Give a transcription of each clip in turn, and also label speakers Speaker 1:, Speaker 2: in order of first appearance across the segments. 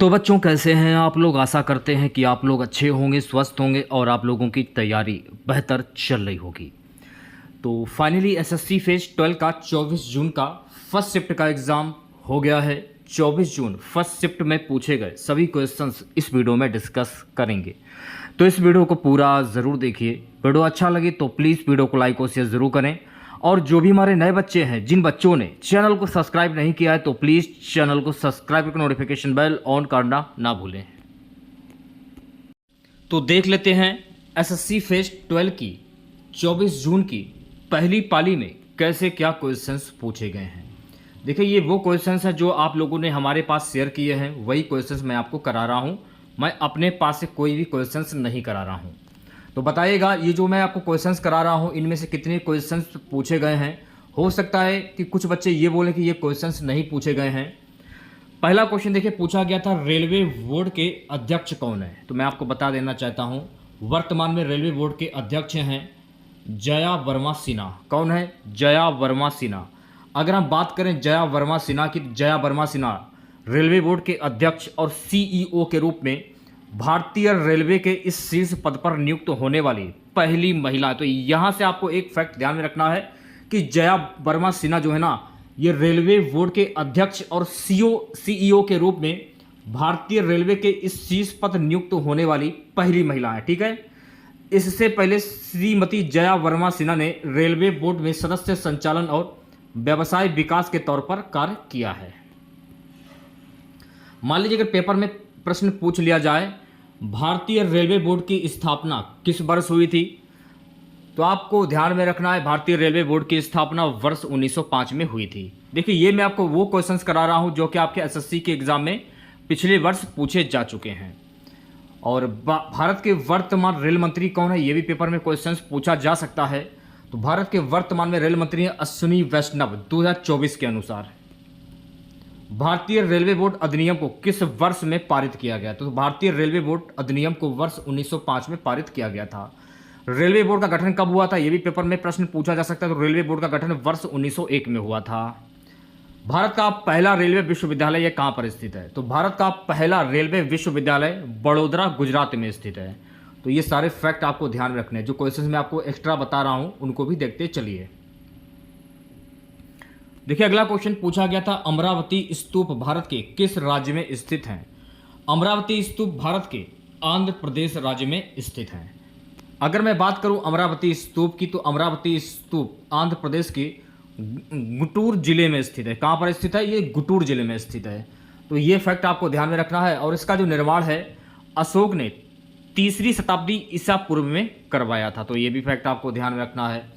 Speaker 1: तो बच्चों कैसे हैं आप लोग। आशा करते हैं कि आप लोग अच्छे होंगे, स्वस्थ होंगे और आप लोगों की तैयारी बेहतर चल रही होगी। तो फाइनली एसएससी फेज 12 का 24 जून का फर्स्ट शिफ्ट का एग्ज़ाम हो गया है। 24 जून फर्स्ट शिफ्ट में पूछे गए सभी क्वेश्चंस इस वीडियो में डिस्कस करेंगे। तो इस वीडियो को पूरा ज़रूर देखिए। वीडियो अच्छा लगे तो प्लीज़ वीडियो को लाइक और शेयर ज़रूर करें। और जो भी हमारे नए बच्चे हैं, जिन बच्चों ने चैनल को सब्सक्राइब नहीं किया है, तो प्लीज़ चैनल को सब्सक्राइब करके नोटिफिकेशन बेल ऑन करना ना भूलें। तो देख लेते हैं एसएससी फेज 12 की 24 जून की पहली पाली में कैसे क्या क्वेश्चंस पूछे गए हैं। देखिए, ये वो क्वेश्चंस हैं जो आप लोगों ने हमारे पास शेयर किए हैं, वही क्वेश्चंस मैं आपको करा रहा हूँ। मैं अपने पास से कोई भी क्वेश्चंस नहीं करा रहा हूँ। तो बताइएगा, ये जो मैं आपको क्वेश्चंस करा रहा हूँ, इनमें से कितने क्वेश्चंस पूछे गए हैं। हो सकता है कि कुछ बच्चे ये बोलें कि ये क्वेश्चंस नहीं पूछे गए हैं। पहला क्वेश्चन देखिए, पूछा गया था रेलवे बोर्ड के अध्यक्ष कौन है। तो मैं आपको बता देना चाहता हूं, वर्तमान में रेलवे बोर्ड के अध्यक्ष हैं जया वर्मा सिन्हा। कौन है? जया वर्मा सिन्हा। अगर हम बात करें जया वर्मा सिन्हा की, जया वर्मा सिन्हा रेलवे बोर्ड के अध्यक्ष और सीईओ के रूप में भारतीय रेलवे के इस शीर्ष पद पर नियुक्त होने वाली पहली महिला। तो यहां से आपको एक फैक्ट ध्यान में रखना है कि जया वर्मा सिन्हा जो है ना, ये रेलवे बोर्ड के अध्यक्ष और सीईओ के रूप में भारतीय रेलवे के इस शीर्ष पद नियुक्त होने वाली पहली महिला है। ठीक है। इससे पहले श्रीमती जया वर्मा सिन्हा ने रेलवे बोर्ड में सदस्य संचालन और व्यवसाय विकास के तौर पर कार्य किया है। मान लीजिए अगर पेपर में प्रश्न पूछ लिया जाए, भारतीय रेलवे बोर्ड की स्थापना किस वर्ष हुई थी, तो आपको ध्यान में रखना है भारतीय रेलवे बोर्ड की स्थापना वर्ष 1905 में हुई थी। देखिए, ये मैं आपको वो क्वेश्चंस करा रहा हूं जो कि आपके एसएससी के एग्जाम में पिछले वर्ष पूछे जा चुके हैं। और भारत के वर्तमान रेल मंत्री कौन है, ये भी पेपर में क्वेश्चंस पूछा जा सकता है। तो भारत के वर्तमान में रेल मंत्री हैं अश्विनी वैष्णव। 2024 के अनुसार भारतीय रेलवे बोर्ड अधिनियम को किस वर्ष में पारित किया गया? तो भारतीय रेलवे बोर्ड अधिनियम को वर्ष 1905 में पारित किया गया था। रेलवे बोर्ड का गठन कब हुआ था, यह भी पेपर में प्रश्न पूछा जा सकता है। तो रेलवे बोर्ड का गठन वर्ष 1901 में हुआ था। भारत का पहला रेलवे विश्वविद्यालय यह कहां पर स्थित है? तो भारत का पहला रेलवे विश्वविद्यालय बड़ोदरा, गुजरात में स्थित है। तो ये सारे फैक्ट आपको ध्यान में रखने हैं। जो क्वेश्चंस मैं आपको एक्स्ट्रा बता रहा हूं उनको भी देखते चलिए। देखिए, अगला क्वेश्चन पूछा गया था, अमरावती स्तूप भारत के किस राज्य में स्थित है? अमरावती स्तूप भारत के आंध्र प्रदेश राज्य में स्थित है। अगर मैं बात करूं अमरावती स्तूप की, तो अमरावती स्तूप आंध्र प्रदेश के गुंटूर जिले में स्थित है। कहां पर स्थित है? ये गुंटूर जिले में स्थित है। तो ये फैक्ट आपको ध्यान में रखना है। और इसका जो निर्माण है अशोक ने 3री शताब्दी ईसा पूर्व में करवाया था। तो ये भी फैक्ट आपको ध्यान में रखना है।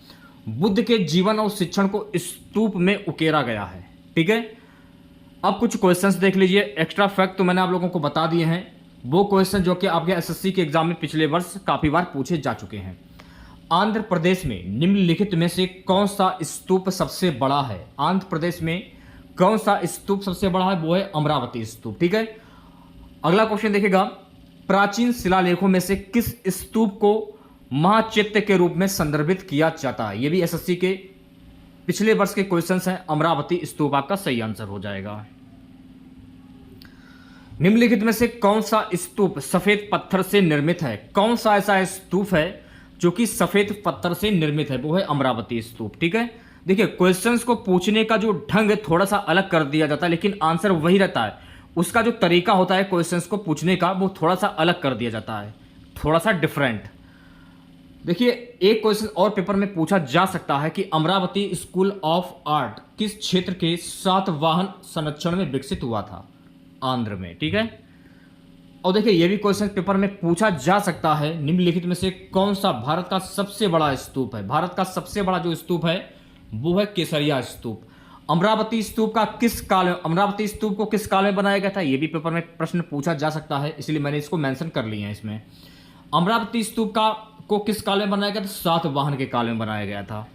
Speaker 1: बुद्ध के जीवन और शिक्षण को स्तूप में उकेरा गया है। ठीक है। अब कुछ क्वेश्चंस देख लीजिए। एक्स्ट्रा फैक्ट तो मैंने आप लोगों को बता दिए हैं, वो क्वेश्चन जो कि आपके एसएससी के एग्जाम में पिछले वर्ष काफी बार पूछे जा चुके हैं। आंध्र प्रदेश में निम्नलिखित में से कौन सा स्तूप सबसे बड़ा है? आंध्र प्रदेश में कौन सा स्तूप सबसे बड़ा है? वो है अमरावती स्तूप। ठीक है। अगला क्वेश्चन देखिएगा, प्राचीन शिलालेखों में से किस स्तूप को महाचैत्य के रूप में संदर्भित किया जाता है? ये भी एसएससी के पिछले वर्ष के क्वेश्चंस हैं। अमरावती स्तूप आपका सही आंसर हो जाएगा। निम्नलिखित में से कौन सा स्तूप सफेद पत्थर से निर्मित है? कौन सा ऐसा स्तूप है जो कि सफेद पत्थर से निर्मित है? वो है अमरावती स्तूप। ठीक है। देखिए, क्वेश्चंस को पूछने का जो ढंग थोड़ा सा अलग कर दिया जाता है, लेकिन आंसर वही रहता है। उसका जो तरीका होता है क्वेश्चंस को पूछने का, वो थोड़ा सा अलग कर दिया जाता है, थोड़ा सा डिफरेंट। देखिए, एक क्वेश्चन और पेपर में पूछा जा सकता है कि अमरावती स्कूल ऑफ आर्ट किस क्षेत्र के सातवाहन संरक्षण में विकसित हुआ था? आंध्र में। ठीक है। और देखिए, यह भी क्वेश्चन पेपर में पूछा जा सकता है, निम्नलिखित में से कौन सा भारत का सबसे बड़ा स्तूप है? भारत का सबसे बड़ा जो स्तूप है वो है केसरिया स्तूप। अमरावती स्तूप को किस काल में बनाया गया था? यह भी पेपर में प्रश्न पूछा जा सकता है, इसलिए मैंने इसको मेंशन कर लिया है इसमें। अमरावती स्तूप को किस काल में बनाया गया था? सातवाहन के काल में बनाया गया था।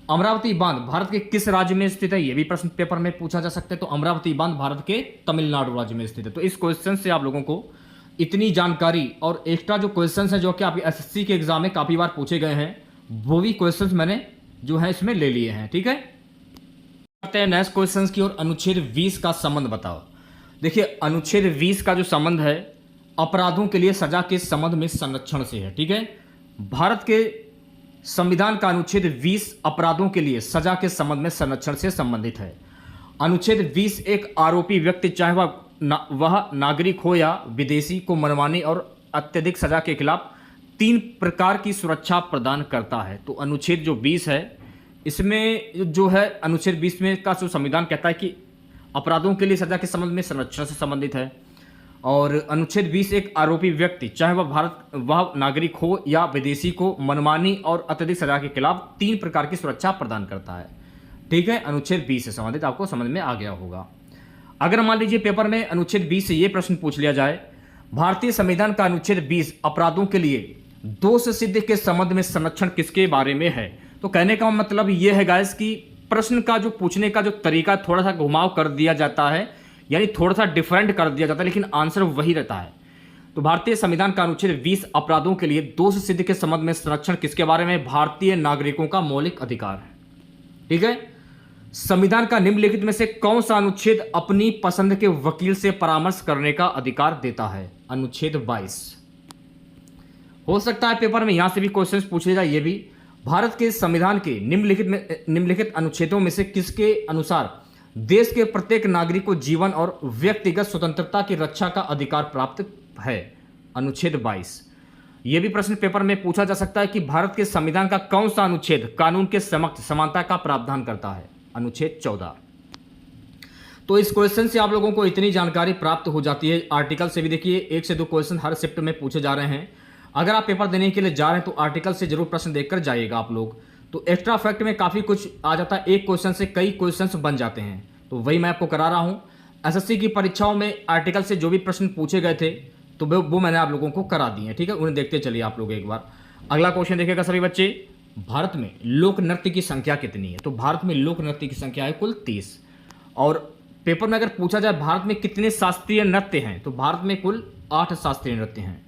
Speaker 1: अमरावती बांध भारत के किस राज्य में स्थित है? यह भी प्रश्न पेपर में पूछा जा सकता है। तो अमरावती बांध भारत के तमिलनाडु राज्य में स्थित है। तो इस क्वेश्चन से आप लोगों को इतनी जानकारी और एक्स्ट्रा जो क्वेश्चंस हैं जो कि आपके एसएससी के एग्जाम में काफी बार पूछे गए हैं, वो भी क्वेश्चंस मैंने जो है इसमें ले लिए हैं। ठीक है। नेक्स्ट क्वेश्चन की ओर। अनुच्छेद 20 का संबंध बताओ। देखिए अनुच्छेद 20 का जो संबंध है अपराधों के लिए सजा के संबंध में संरक्षण से है। ठीक है, भारत के संविधान का अनुच्छेद 20 अपराधों के लिए सजा के संबंध में संरक्षण से संबंधित है। अनुच्छेद 20 एक आरोपी व्यक्ति चाहे वह नागरिक हो या विदेशी को मनमानी और अत्यधिक सजा के खिलाफ 3 प्रकार की सुरक्षा प्रदान करता है। तो अनुच्छेद जो 20 है इसमें जो है अनुच्छेद 20 में का जो संविधान कहता है कि अपराधों के लिए सजा के संबंध में संरक्षण से संबंधित है। और अनुच्छेद 20 एक आरोपी व्यक्ति चाहे वह नागरिक हो या विदेशी को मनमानी और अत्यधिक सजा के खिलाफ 3 प्रकार की सुरक्षा प्रदान करता है। ठीक है, अनुच्छेद 20 से संबंधित आपको समझ में आ गया होगा। अगर मान लीजिए पेपर में अनुच्छेद 20 से ये प्रश्न पूछ लिया जाए, भारतीय संविधान का अनुच्छेद 20 अपराधों के लिए दोष सिद्ध के संबंध में संरक्षण किसके बारे में है, तो कहने का मतलब ये है गाइस कि प्रश्न का जो पूछने का जो तरीका थोड़ा सा घुमाव कर दिया जाता है, यानी थोड़ा सा डिफरेंट कर दिया जाता है, लेकिन आंसर वही रहता है। तो भारतीय संविधान का अनुच्छेद 20 अपराधों के लिए दोष सिद्ध के संबंध में संरक्षण किसके बारे में, भारतीय नागरिकों का मौलिक अधिकार है। ठीक है, संविधान का निम्नलिखित में से कौन सा अनुच्छेद अपनी पसंद के वकील से परामर्श करने का अधिकार देता है, अनुच्छेद 22। हो सकता है पेपर में यहां से भी क्वेश्चन पूछे जाए। ये भी भारत के संविधान के निम्नलिखित अनुच्छेदों में से किसके अनुसार देश के प्रत्येक नागरिक को जीवन और व्यक्तिगत स्वतंत्रता की रक्षा का अधिकार प्राप्त है, अनुच्छेद 22। यह भी प्रश्न पेपर में पूछा जा सकता है कि भारत के संविधान का कौन सा अनुच्छेद कानून के समक्ष समानता का प्रावधान करता है, अनुच्छेद 14। तो इस क्वेश्चन से आप लोगों को इतनी जानकारी प्राप्त हो जाती है। आर्टिकल से भी देखिए 1 से 2 क्वेश्चन हर शिफ्ट में पूछे जा रहे हैं। अगर आप पेपर देने के लिए जा रहे हैं तो आर्टिकल से जरूर प्रश्न देखकर जाइएगा आप लोग। तो एक्स्ट्रा फैक्ट में काफ़ी कुछ आ जाता है, एक क्वेश्चन से कई क्वेश्चंस बन जाते हैं, तो वही मैं आपको करा रहा हूँ। एसएससी की परीक्षाओं में आर्टिकल से जो भी प्रश्न पूछे गए थे तो वो मैंने आप लोगों को करा दिए हैं। ठीक है, उन्हें देखते चलिए आप लोग एक बार। अगला क्वेश्चन देखिएगा सभी बच्चे, भारत में लोक नृत्य की संख्या कितनी है, तो भारत में लोक नृत्य की संख्या है कुल 30। और पेपर में अगर पूछा जाए भारत में कितने शास्त्रीय नृत्य हैं, तो भारत में कुल 8 शास्त्रीय नृत्य हैं।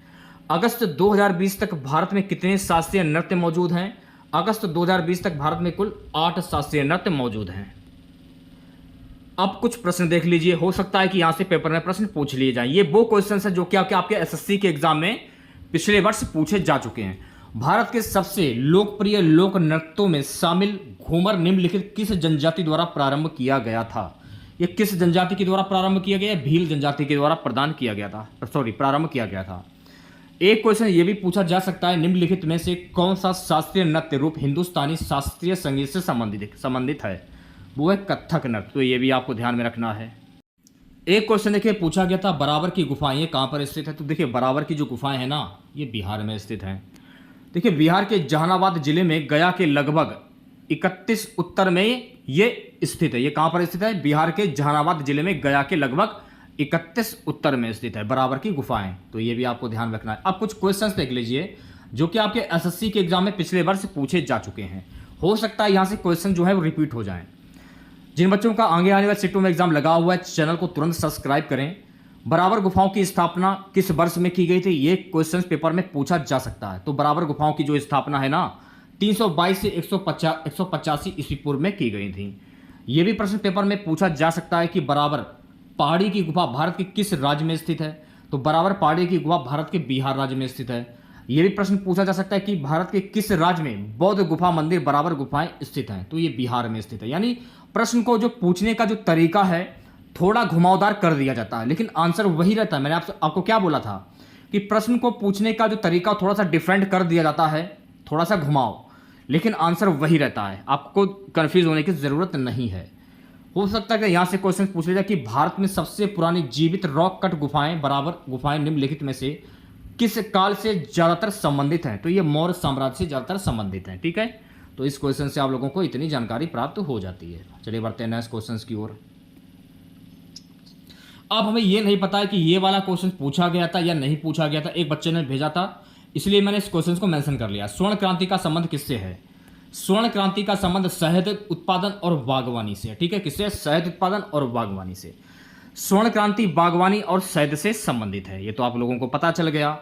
Speaker 1: अगस्त 2020 तक भारत में कितने शास्त्रीय नृत्य मौजूद हैं, अगस्त 2020 तक भारत में कुल 8 शास्त्रीय नृत्य मौजूद हैं। अब कुछ प्रश्न देख लीजिए, हो सकता है कि यहां से पेपर में प्रश्न पूछ लिए जाएं। ये वो क्वेश्चन है जो कि आपके एसएससी के एग्जाम में पिछले वर्ष पूछे जा चुके हैं। भारत के सबसे लोकप्रिय लोक नृत्यों में शामिल घूमर निम्नलिखित किस जनजाति द्वारा प्रारंभ किया गया था, ये किस जनजाति के द्वारा प्रारंभ किया गया, भील जनजाति के द्वारा प्रारंभ किया गया था। एक क्वेश्चन ये भी पूछा जा सकता है, निम्नलिखित में से कौन सा शास्त्रीय नृत्य रूप हिंदुस्तानी शास्त्रीय संगीत से संबंधित है, वो है कथक नृत्य। तो ये भी आपको ध्यान में रखना है। एक क्वेश्चन देखिए पूछा गया था, बराबर की गुफाएं ये कहाँ पर स्थित है, तो देखिए बराबर की जो गुफाएं हैं ना ये बिहार में स्थित हैं। देखिए बिहार के जहानाबाद जिले में गया के लगभग 31 उत्तर में ये स्थित है। ये कहाँ पर स्थित है, बिहार के जहानाबाद जिले में गया के लगभग 31 उत्तर में स्थित है बराबर की गुफाएं। तो ये भी आपको ध्यान रखना है। अब कुछ क्वेश्चंस देख लीजिए जो कि आपके एसएससी के एग्जाम में पिछले वर्ष पूछे जा चुके हैं। हो सकता है यहाँ से क्वेश्चन जो है वो रिपीट हो जाए। जिन बच्चों का आगे आने वाले शिफ्टों में एग्जाम लगा हुआ है चैनल को तुरंत सब्सक्राइब करें। बराबर गुफाओं की स्थापना किस वर्ष में की गई थी, ये क्वेश्चन पेपर में पूछा जा सकता है। तो बराबर गुफाओं की जो स्थापना है ना 322 से 185 ईस्वी पूर्व में की गई थी। ये भी प्रश्न पेपर में पूछा जा सकता है कि बराबर पहाड़ी की गुफा भारत के किस राज्य में स्थित है, तो बराबर पहाड़ी की गुफा भारत के बिहार राज्य में स्थित है। यह भी प्रश्न पूछा जा सकता है कि भारत के किस राज्य में बौद्ध गुफा मंदिर बराबर गुफाएं स्थित हैं, तो ये बिहार में स्थित है। यानी प्रश्न को जो पूछने का जो तरीका है थोड़ा घुमावदार कर दिया जाता है, लेकिन आंसर वही रहता है। मैंने आपको क्या बोला था कि प्रश्न को पूछने का जो तरीका थोड़ा सा डिफरेंट कर दिया जाता है, थोड़ा सा घुमाव, लेकिन आंसर वही रहता है। आपको कंफ्यूज होने की जरूरत नहीं है। हो सकता है कि यहाँ से क्वेश्चन पूछ लिया जाए कि भारत में सबसे पुरानी जीवित रॉक कट गुफाएं बराबर गुफाएं निम्नलिखित में से किस काल से ज्यादातर संबंधित हैं, तो ये मौर्य साम्राज्य से ज्यादातर संबंधित हैं। ठीक है, तो इस क्वेश्चन से आप लोगों को इतनी जानकारी प्राप्त हो जाती है। चलिए बढ़ते हैं नेक्स्ट क्वेश्चन की ओर। अब हमें यह नहीं पता है कि ये वाला क्वेश्चन पूछा गया था या नहीं पूछा गया था, एक बच्चे ने भेजा था इसलिए मैंने इस क्वेश्चन को मेंशन कर लिया। स्वर्ण क्रांति का संबंध किससे है, स्वर्ण क्रांति का संबंध शहद उत्पादन और बागवानी से। ठीक है, किससे, शहद उत्पादन और बागवानी से। स्वर्ण क्रांति बागवानी और शहद से संबंधित है, ये तो आप लोगों को पता चल गया।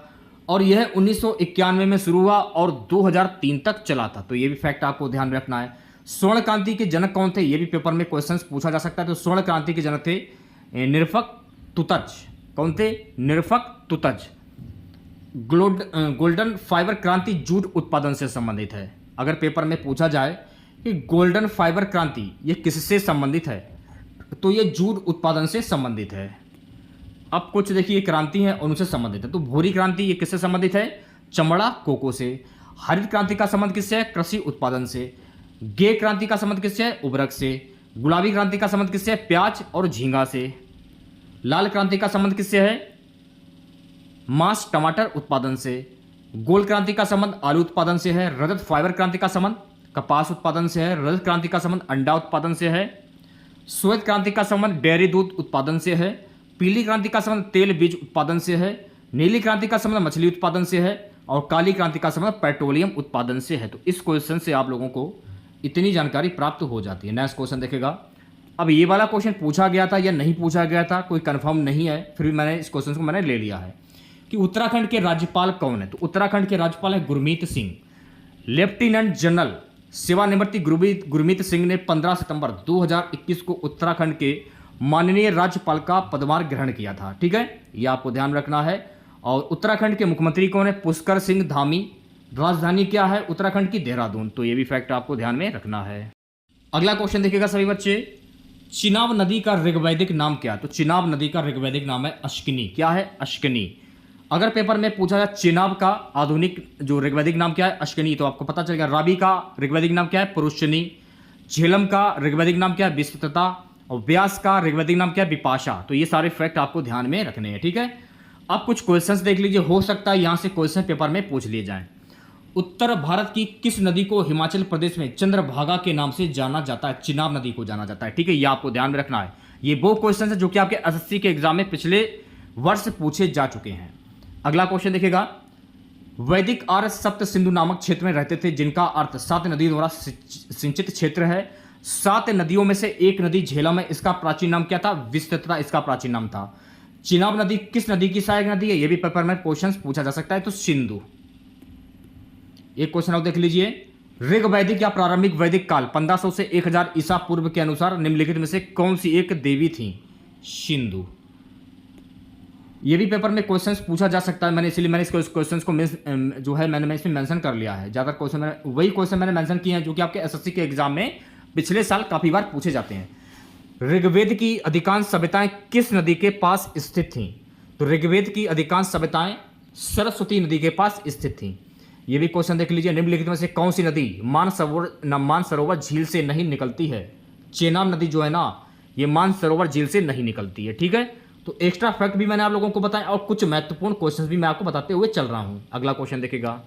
Speaker 1: और यह 1991 में शुरू हुआ और 2003 तक चला था, तो ये भी फैक्ट आपको ध्यान में रखना है। स्वर्ण क्रांति के जनक कौन थे, ये भी पेपर में क्वेश्चन पूछा जा सकता है। तो स्वर्ण क्रांति के जनक थे निरपक तुतज। कौन थे? निरफक तुतज। गोल्डन फाइबर क्रांति जूट उत्पादन से संबंधित है। अगर पेपर में पूछा जाए कि गोल्डन फाइबर क्रांति ये किससे संबंधित है, तो ये जूट उत्पादन से संबंधित है। अब कुछ देखिए क्रांति है और उनसे संबंधित है। तो भूरी क्रांति ये किससे संबंधित है? चमड़ा कोको से। हरित क्रांति का संबंध किससे है? कृषि उत्पादन से। गे क्रांति का संबंध किससे है? उर्वरक से। गुलाबी क्रांति का संबंध किससे है? प्याज और झींगा से। लाल क्रांति का संबंध किससे है? मांस टमाटर उत्पादन से। गोल्ड क्रांति का संबंध आलू उत्पादन से है। रजत फाइबर क्रांति का संबंध कपास उत्पादन से है। रजत क्रांति का संबंध अंडा उत्पादन से है। श्वेत क्रांति का संबंध डेयरी दूध उत्पादन से है। पीली क्रांति का संबंध तेल बीज उत्पादन से है। नीली क्रांति का संबंध मछली उत्पादन से है। और काली क्रांति का संबंध पेट्रोलियम उत्पादन से है। तो इस क्वेश्चन से आप लोगों को इतनी जानकारी प्राप्त हो जाती है। नेक्स्ट क्वेश्चन देखेगा। अब ये वाला क्वेश्चन पूछा गया था या नहीं पूछा गया था कोई कंफर्म नहीं है, फिर भी मैंने इस क्वेश्चन को मैंने ले लिया है कि उत्तराखंड के राज्यपाल कौन है। तो उत्तराखंड के राज्यपाल है गुरमीत सिंह। लेफ्टिनेंट जनरल सेवानिवृत्ति गुरमीत सिंह ने 15 सितंबर 2021 को उत्तराखंड के माननीय राज्यपाल का पदभार ग्रहण किया था। ठीक है, ये आपको ध्यान रखना है। और उत्तराखंड के मुख्यमंत्री कौन है? पुष्कर सिंह धामी। राजधानी क्या है उत्तराखंड की? देहरादून। तो ये भी फैक्ट आपको ध्यान में रखना है। अगला क्वेश्चन देखिएगा सभी बच्चे। चिनाब नदी का ऋग्वैदिक नाम क्या है? तो चिनाब नदी का ऋग्वैदिक नाम है अश्किनी। क्या है? अश्किनी। अगर पेपर में पूछा जाए चिनाब का आधुनिक जो ऋग्वैदिक नाम क्या है? अश्किनी। तो आपको पता चलेगा। रावी का ऋग्वैदिक नाम क्या है? पुरुषनी। झेलम का ऋग्वैदिक नाम क्या है? विस्तृतता। और व्यास का ऋग्वैदिक नाम क्या है? विपाशा। तो ये सारे फैक्ट आपको ध्यान में रखने हैं। ठीक है, अब कुछ क्वेश्चंस देख लीजिए, हो सकता है यहां से क्वेश्चन पेपर में पूछ लिए जाएं। उत्तर भारत की किस नदी को हिमाचल प्रदेश में चंद्रभागा के नाम से जाना जाता है? चिनाब नदी को जाना जाता है। ठीक है, ये आपको ध्यान में रखना है। ये वो क्वेश्चन है जो कि आपके एसएससी के एग्जाम में पिछले वर्ष पूछे जा चुके हैं। अगला क्वेश्चन देखिएगा। वैदिक आर्य सप्त सिंधु नामक क्षेत्र में रहते थे, जिनका अर्थ 7 नदियों द्वारा सिंचित क्षेत्र है। 7 नदियों में से एक नदी झेलम है। इसका प्राचीन नाम क्या था? विस्तृतता इसका प्राचीन नाम था। चिनाब नदी किस नदी की सहायक नदी है? यह भी पेपर में क्वेश्चन पूछा जा सकता है। तो सिंधु। एक क्वेश्चन आप देख लीजिए। ऋग वैदिक या प्रारंभिक वैदिक काल 1500 से 1000 ईसा पूर्व के अनुसार निम्नलिखित में से कौन सी एक देवी थी? सिंधु। यह भी पेपर में क्वेश्चंस पूछा जा सकता है। इसलिए मैंने इस क्वेश्चंस को जो है मैंने इसमें मेंशन कर लिया है। ज्यादा क्वेश्चन वही क्वेश्चन मैंने मेंशन किए हैं जो कि आपके एसएससी के एग्जाम में पिछले साल काफी बार पूछे जाते हैं। ऋग्वेद की अधिकांश सभ्यताएं किस नदी के पास स्थित थीं? तो ऋग्वेद की अधिकांश सभ्यताएं सरस्वती नदी के पास स्थित थीं। यह भी क्वेश्चन देख लीजिए। निम्नलिखित में से कौन सी नदी मानसरोवर झील से नहीं निकलती है? चेनाब नदी जो है ना, ये मानसरोवर झील से नहीं निकलती है। ठीक है, तो एक्स्ट्रा फैक्ट भी मैंने आप लोगों को बताया और कुछ महत्वपूर्ण क्वेश्चन भी मैं आपको बताते हुए चल रहा हूं। अगला क्वेश्चन देखिएगा।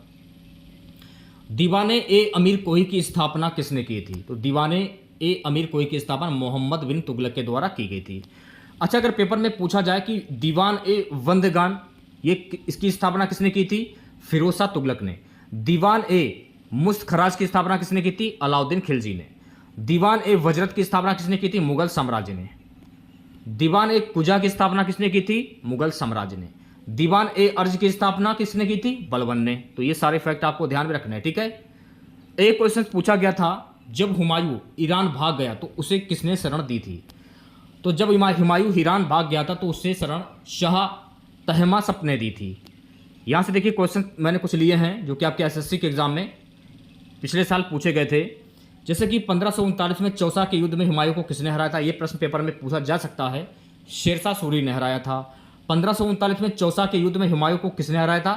Speaker 1: दीवाने ए अमीर कोही की स्थापना किसने की थी? तो दीवाने ए अमीर कोही की स्थापना मोहम्मद बिन तुगलक के द्वारा की गई थी। अच्छा, अगर पेपर में पूछा जाए कि दीवान ए वंदगान ये इसकी स्थापना किसने की थी? फिरोज शाह तुगलक ने। दीवान ए मुश्त-खराज की स्थापना किसने की थी? अलाउद्दीन खिलजी ने। दीवान ए वजरत की स्थापना किसने की थी? मुगल साम्राज्य ने। दीवान ए कुजा की स्थापना किसने की थी? मुगल साम्राज्य ने। दीवान ए अर्ज की स्थापना किसने की थी? बलबन ने। तो ये सारे फैक्ट आपको ध्यान में रखने हैं। ठीक है, एक क्वेश्चन पूछा गया था, जब हुमायूं ईरान भाग गया तो उसे किसने शरण दी थी? तो जब हुमायूं ईरान भाग गया था तो उससे शरण शाह तहमास्प ने दी थी। यहाँ से देखिए क्वेश्चन मैंने कुछ लिए हैं जो कि आपके एसएससी के एग्जाम में पिछले साल पूछे गए थे। जैसे कि 1539 में चौसा के युद्ध में हुमायूं को किसने हराया था? ये प्रश्न पेपर में पूछा जा सकता है। शेरशाह सूरी ने हराया था। 1539 में चौसा के युद्ध में हुमायूं को किसने हराया था?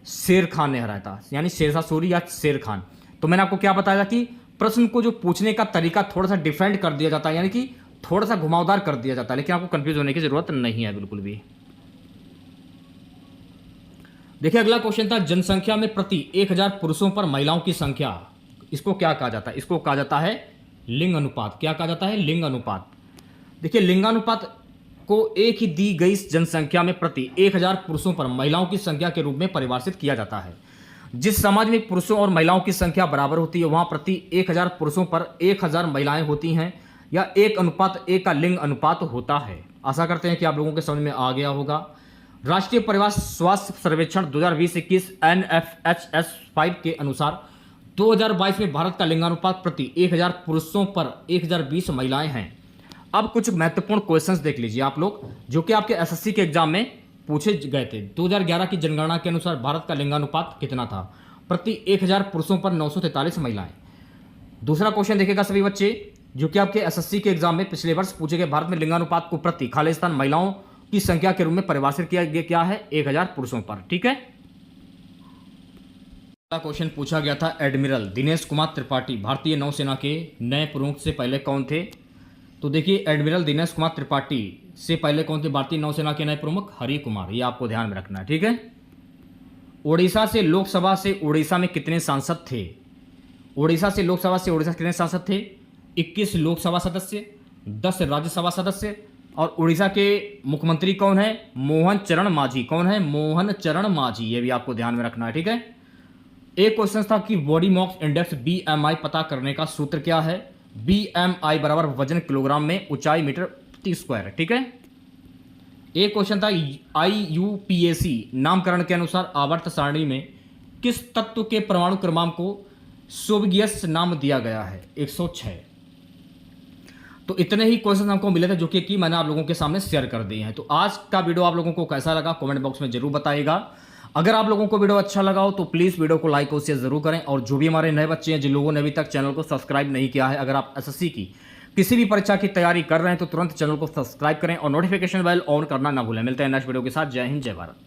Speaker 1: शेर खान ने हराया था, यानी शेरशाह सूरी या शेर खान। तो मैंने आपको क्या बताया कि प्रश्न को जो पूछने का तरीका थोड़ा सा डिफरेंट कर दिया जाता है, यानी कि थोड़ा सा घुमावदार कर दिया जाता है, लेकिन आपको कंफ्यूज होने की जरूरत नहीं है बिल्कुल भी। देखिए अगला क्वेश्चन था, जनसंख्या में प्रति 1000 पुरुषों पर महिलाओं की संख्या, इसको क्या कहा जाता है? इसको कहा जाता है लिंग अनुपात। क्या कहा जाता है? लिंग अनुपात। देखिए लिंगानुपात को एक ही दी गई जनसंख्या में प्रति 1000 पुरुषों पर महिलाओं की संख्या के रूप में परिभाषित किया जाता है। जिस समाज में पुरुषों और महिलाओं की संख्या बराबर होती है वहां प्रति 1000 पुरुषों पर 1000 महिलाएं होती हैं, या 1:1 का लिंग अनुपात होता है। आशा करते हैं कि आप लोगों के समझ में आ गया होगा। राष्ट्रीय परिवार स्वास्थ्य सर्वेक्षण 2020-21 NFHS 5 के अनुसार 2022 में भारत का लिंगानुपात प्रति 1000 पुरुषों पर 1020 महिलाएं हैं। अब कुछ महत्वपूर्ण क्वेश्चंस देख लीजिए आप लोग, जो कि आपके एसएससी के एग्जाम में पूछे गए थे। 2011 की जनगणना के अनुसार भारत का लिंगानुपात कितना था? प्रति 1000 पुरुषों पर 943 महिलाएं। दूसरा क्वेश्चन देखिएगा सभी बच्चे, जो कि आपके एसएससी के एग्जाम में पिछले वर्ष पूछे गए, भारत में लिंगानुपात को प्रति खालिस्तान महिलाओं की संख्या के रूप में परिभाषित किया गया क्या है? 1000 पुरुषों पर। ठीक है। अगला क्वेश्चन पूछा गया था, एडमिरल दिनेश कुमार त्रिपाठी भारतीय नौसेना के नए प्रमुख से पहले कौन थे? तो देखिए, एडमिरल दिनेश कुमार त्रिपाठी से पहले कौन थे भारतीय नौसेना के नए प्रमुख? हरि कुमार। ये आपको ध्यान में रखना है। ठीक है। ओडिशा से लोकसभा से उड़ीसा में कितने सांसद थे? ओडिशा से लोकसभा से उड़ीसा कितने सांसद थे? 21 लोकसभा सदस्य, 10 राज्यसभा सदस्य। और उड़ीसा के मुख्यमंत्री कौन है? मोहन चरण मांझी। कौन है? मोहन चरण मांझी। ये भी आपको ध्यान में रखना है। ठीक है। एक क्वेश्चन था कि बॉडी मास इंडेक्स BMI पता करने का सूत्र क्या है? BMI बराबर वजन किलोग्राम में, ऊंचाई मीटर प्रति स्क्वायर। ठीक है। एक क्वेश्चन था, IUPAC नामकरण के अनुसार आवर्त सारणी में किस तत्व के परमाणु क्रमांक को सोवियस नाम दिया गया है? 106। तो इतने ही क्वेश्चन हमको मिले थे, जो कि मैंने आप लोगों के सामने शेयर कर दिए हैं। तो आज का वीडियो आप लोगों को कैसा लगा कमेंट बॉक्स में जरूर बताइएगा। अगर आप लोगों को वीडियो अच्छा लगा हो तो प्लीज़ वीडियो को लाइक और शेयर जरूर करें। और जो भी हमारे नए बच्चे हैं, जिन लोगों ने अभी तक चैनल को सब्सक्राइब नहीं किया है, अगर आप एसएससी की किसी भी परीक्षा की तैयारी कर रहे हैं तो तुरंत चैनल को सब्सक्राइब करें और नोटिफिकेशन बेल ऑन करना ना भूलें। मिलते हैं नेक्स्ट वीडियो के साथ। जय हिंद, जय भारत।